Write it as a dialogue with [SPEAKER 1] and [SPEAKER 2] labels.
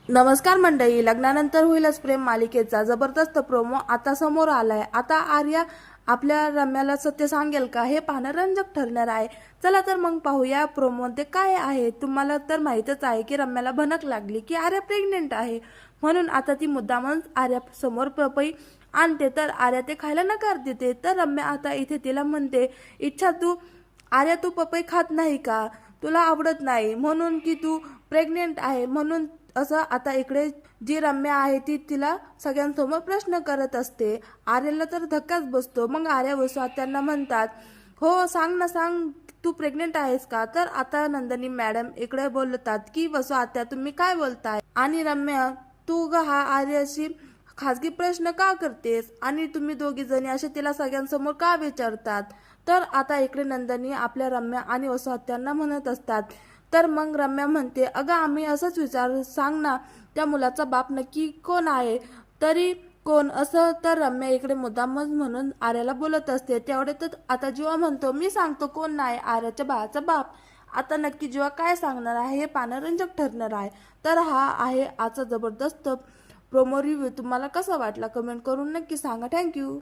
[SPEAKER 1] नमस्कार मंडळी, लग्नानंतर होईलच प्रेम मालिकेचा जबरदस्त प्रोमो आता समोर आलाय। आता आर्या आपल्या रम्याला सत्य सांगेल का, हे पाहणं रंजक ठरणार आहे। चला तर मग पाहूया प्रोमोमध्ये काय आहे। तुम्हाला तर माहितच आहे की रम्याला भनक लागली की आर्या प्रेग्नेंट आहे, म्हणून आता ती मुद्दामच आर्या समोर पपई आणते, तर आर्या ते खायला नकार देते। तर रम्या आता इथे तिला म्हणते, आर्या तू पपई खात नाही का, तुला आवडत नाही म्हणून की तू प्रेग्नेंट आहे म्हणून, असं आता इकडे जी रम्या आहे ती तिला सगळ्यांसमोर प्रश्न करत असते। आर्याला तर धक्काच बसतो। मग आर्या वसु त्यांना म्हणतात, हो सांग ना, सांग तू प्रेग्नेंट आहेस का। तर आता नंदिनी मॅडम इकडे बोलतात की वसु आत्या तुम्ही काय बोलताय, आणि रम्या तू ग हा आर्याशी खाजगी प्रश्न का करतेस, आणि तुम्ही दोघी जणी असे तिला सगळ्यांसमोर का विचारतात। तर आता इकडे नंदिनी आपल्या रम्या आणि वसु आत्यांना म्हणत असतात। तर मग रम्या म्हणते, अगं आम्ही असंच विचार, सांग ना त्या मुलाचा बाप नक्की कोण आहे, तरी कोण असं। तर रम्या इकडे मुद्दामच म्हणून आर्याला बोलत असते। तेवढे तर आता जीवा म्हणतो, मी सांगतो कोण नाही आर्याच्या बाळाचा बाप। आता नक्की जीवा काय सांगणार आहे हे पाहणं रंजक ठरणार आहे। तर हा आहे आजचा जबरदस्त प्रोमो रिव्ह्यू। तुम्हाला कसा वाटला कमेंट करून नक्की सांगा। थँक्यू।